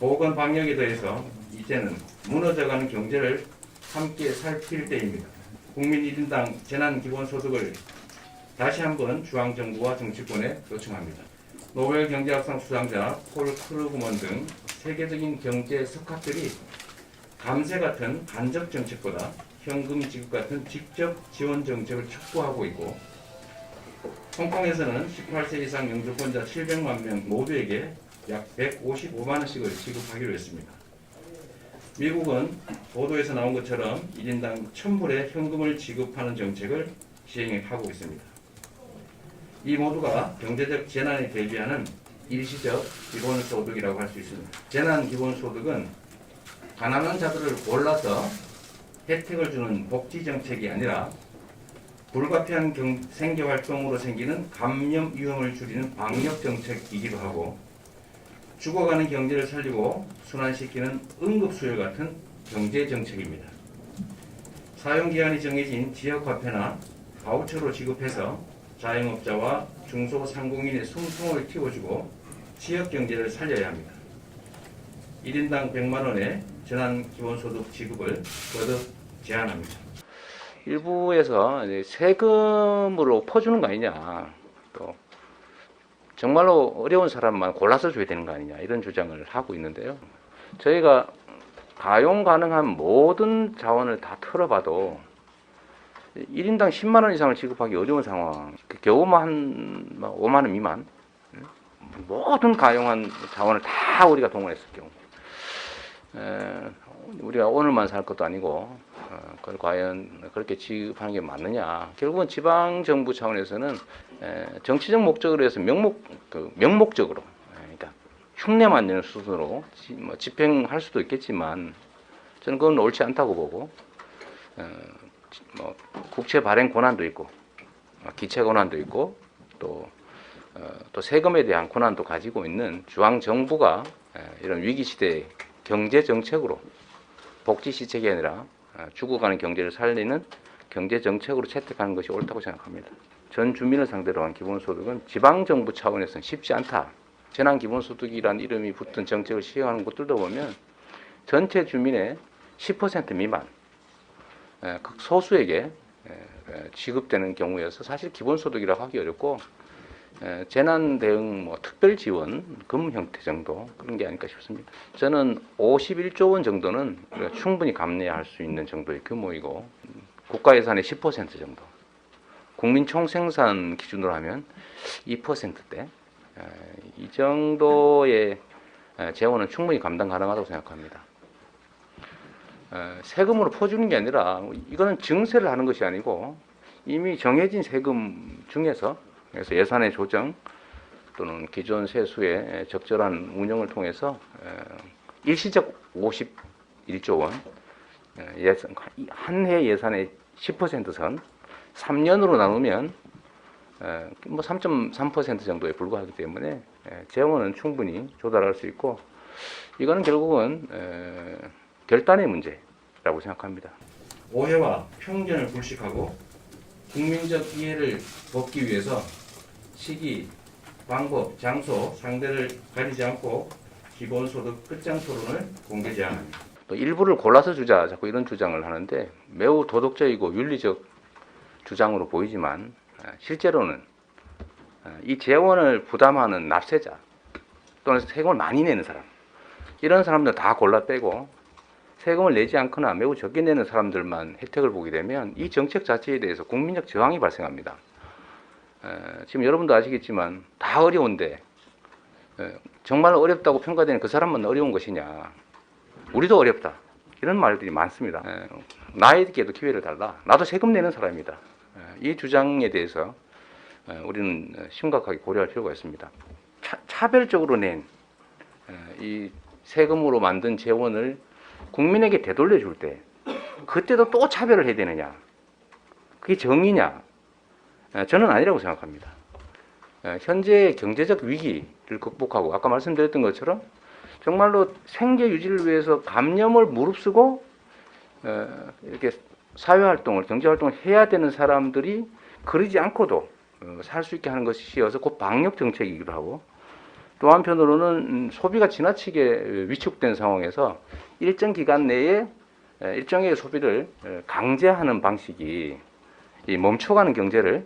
보건 방역에 더해서 이제는 무너져가는 경제를 함께 살필 때입니다. 국민 1인당 재난기본소득을 다시 한번 중앙정부와 정치권에 요청합니다. 노벨 경제학상 수상자 폴 크루그먼 등 세계적인 경제 석학들이 감세 같은 간접 정책보다 현금 지급 같은 직접 지원 정책을 촉구하고 있고, 홍콩에서는 18세 이상 영주권자 700만 명 모두에게 약 155만 원씩을 지급하기로 했습니다. 미국은 보도에서 나온 것처럼 1인당 1000불의 현금을 지급하는 정책을 시행하고 있습니다. 이 모두가 경제적 재난에 대비하는 일시적 기본소득이라고 할 수 있습니다. 재난기본소득은 가난한 자들을 골라서 혜택을 주는 복지정책이 아니라 불가피한 생계활동으로 생기는 감염 위험을 줄이는 방역정책이기도 하고, 죽어가는 경제를 살리고 순환시키는 응급수요 같은 경제정책입니다. 사용기한이 정해진 지역화폐나 바우처로 지급해서 자영업자와 중소상공인의 숨통을 틔워주고 지역경제를 살려야 합니다. 1인당 100만 원의 재난기본소득 지급을 거듭 제안합니다. 일부에서 세금으로 퍼주는 거 아니냐, 또 정말로 어려운 사람만 골라서 줘야 되는 거 아니냐, 이런 주장을 하고 있는데요. 저희가 가용 가능한 모든 자원을 다 털어봐도 1인당 10만 원 이상을 지급하기 어려운 상황, 겨우만 한 5만 원 미만, 모든 가용한 자원을 다 우리가 동원했을 경우, 우리가 오늘만 살 것도 아니고, 그걸 과연 그렇게 지급하는 게 맞느냐. 결국은 지방정부 차원에서는 정치적 목적으로 해서 명목적으로, 그러니까 흉내만 내는 수준으로 집행할 수도 있겠지만, 저는 그건 옳지 않다고 보고, 국채 발행 권한도 있고, 기체 권한도 있고, 또 세금에 대한 권한도 가지고 있는 중앙정부가 이런 위기시대에 경제정책으로, 복지시책이 아니라 죽어가는 경제를 살리는 경제정책으로 채택하는 것이 옳다고 생각합니다. 전 주민을 상대로 한 기본소득은 지방정부 차원에서는 쉽지 않다. 재난기본소득이라는 이름이 붙은 정책을 시행하는 곳들도 보면 전체 주민의 10% 미만, 극소수에게 지급되는 경우여서 사실 기본소득이라고 하기 어렵고, 재난 대응 특별지원금 형태 정도, 그런 게 아닐까 싶습니다. 저는 51조 원 정도는 우리가 충분히 감내할 수 있는 정도의 규모이고, 국가 예산의 10% 정도, 국민 총생산 기준으로 하면 2%대, 이 정도의 재원은 충분히 감당 가능하다고 생각합니다. 세금으로 퍼주는 게 아니라, 이거는 증세를 하는 것이 아니고 이미 정해진 세금 중에서, 그래서 예산의 조정 또는 기존 세수의 적절한 운영을 통해서 일시적 51조 원, 한 해 예산의 10%선 3년으로 나누면 3.3% 정도에 불과하기 때문에 재원은 충분히 조달할 수 있고, 이거는 결국은 결단의 문제라고 생각합니다. 오해와 편견을 불식하고 국민적 이해를 돕기 위해서 시기, 방법, 장소, 상대를 가리지 않고 기본소득 끝장 토론을 공개 제안합니다. 또 일부를 골라서 주자, 자꾸 이런 주장을 하는데 매우 도덕적이고 윤리적 주장으로 보이지만, 실제로는 이 재원을 부담하는 납세자 또는 세금을 많이 내는 사람, 이런 사람들 다 골라 빼고 세금을 내지 않거나 매우 적게 내는 사람들만 혜택을 보게 되면 이 정책 자체에 대해서 국민적 저항이 발생합니다. 지금 여러분도 아시겠지만 다 어려운데 정말 어렵다고 평가되는 그 사람만 어려운 것이냐, 우리도 어렵다, 이런 말들이 많습니다. 나에게도 기회를 달라, 나도 세금 내는 사람이다. 이 주장에 대해서 우리는 심각하게 고려할 필요가 있습니다. 차별적으로 낸 이 세금으로 만든 재원을 국민에게 되돌려 줄 때 그때도 또 차별을 해야 되느냐, 그게 정의냐? 저는 아니라고 생각합니다. 현재의 경제적 위기를 극복하고, 아까 말씀드렸던 것처럼 정말로 생계 유지를 위해서 감염을 무릅쓰고 이렇게 사회활동을, 경제활동을 해야 되는 사람들이 그러지 않고도 살 수 있게 하는 것이어서 곧 방역정책이기도 하고, 또 한편으로는 소비가 지나치게 위축된 상황에서 일정 기간 내에 일정의 소비를 강제하는 방식이 이 멈춰가는 경제를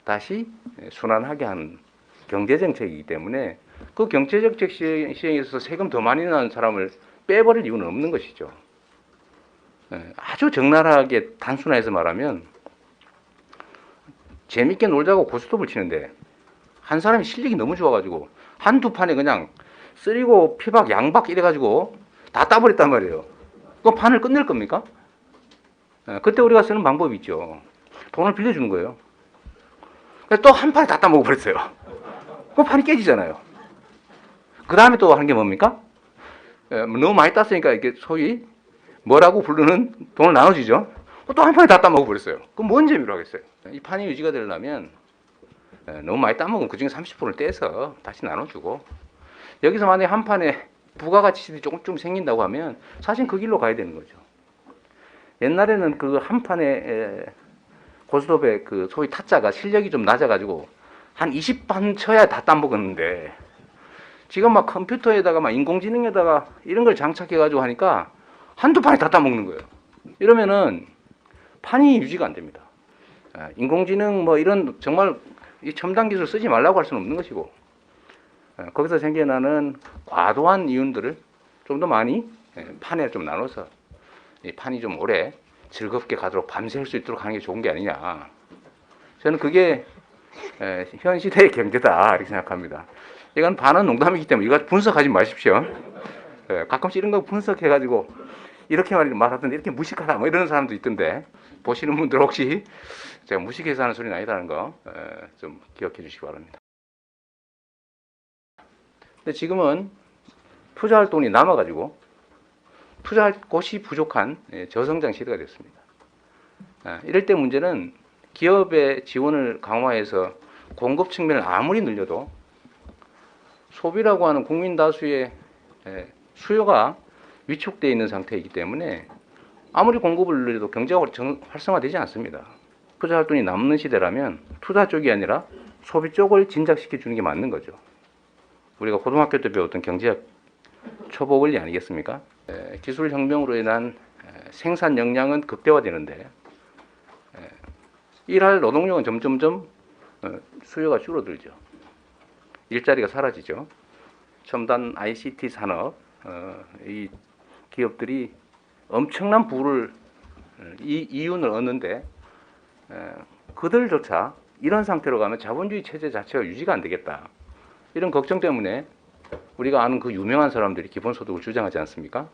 다시 순환하게 하는 경제정책이기 때문에 그 경제정책 시행에 있어서 세금 더 많이 나는 사람을 빼버릴 이유는 없는 것이죠. 아주 적나라하게 단순화해서 말하면 재밌게 놀자고 고스톱을 치는데 한 사람이 실력이 너무 좋아가지고 한두 판에 그냥 쓰리고 피박 양박 이래가지고 다 따버렸단 말이에요. 그 판을 끝낼 겁니까? 그때 우리가 쓰는 방법이 있죠. 돈을 빌려주는 거예요. 또 한 판에 다 따먹어 버렸어요. 그 판이 깨지잖아요. 그 다음에 또 하는 게 뭡니까? 너무 많이 땄으니까 이게 소위 뭐라고 부르는 돈을 나눠주죠. 또 한 판에 다 따먹어 버렸어요. 그럼 뭔 재미로 하겠어요? 이 판이 유지가 되려면 너무 많이 따먹으면 그중에 30%를 떼서 다시 나눠주고, 여기서 만약에 한 판에 부가가치들이 조금 생긴다고 하면 사실 그 길로 가야 되는 거죠. 옛날에는 그 한 판에 고스톱의 그 소위 타짜가 실력이 좀 낮아가지고 한 20판 쳐야 다 따먹었는데, 지금 막 컴퓨터에다가 막 인공지능에다가 이런 걸 장착해가지고 하니까 한두 판에 다 따먹는 거예요. 이러면은 판이 유지가 안 됩니다. 인공지능 뭐 이런 정말 이 첨단 기술 쓰지 말라고 할 수는 없는 것이고, 거기서 생겨나는 과도한 이윤들을 좀 더 많이 판에 좀 나눠서 이 판이 좀 오래 즐겁게 가도록 밤샐 수 있도록 하는 게 좋은 게 아니냐. 저는 그게 현 시대의 경제다 이렇게 생각합니다. 이건 반은 농담이기 때문에 이거 분석하지 마십시오. 가끔씩 이런 거 분석해가지고 이렇게 말하던데 이렇게 무식하다 뭐 이런 사람도 있던데, 보시는 분들 혹시 제가 무식해서 하는 소리는 아니다는 거 좀 기억해 주시기 바랍니다. 근데 지금은 투자할 돈이 남아가지고 투자할 곳이 부족한 저성장 시대가 됐습니다. 이럴 때 문제는 기업의 지원을 강화해서 공급 측면을 아무리 늘려도 소비라고 하는 국민 다수의 수요가 위축되어 있는 상태이기 때문에 아무리 공급을 늘려도 경제가 활성화되지 않습니다. 투자할 돈이 남는 시대라면 투자 쪽이 아니라 소비 쪽을 진작시켜 주는 게 맞는 거죠. 우리가 고등학교 때 배웠던 경제학 초보 원리 아니겠습니까? 기술 혁명으로 인한 생산 역량은 극대화되는데 일할 노동력은 점점점 수요가 줄어들죠. 일자리가 사라지죠. 첨단 ICT 산업, 이 기업들이 엄청난 부를 이윤을 얻는데 그들조차 이런 상태로 가면 자본주의 체제 자체가 유지가 안 되겠다. 이런 걱정 때문에 우리가 아는 그 유명한 사람들이 기본소득을 주장하지 않습니까?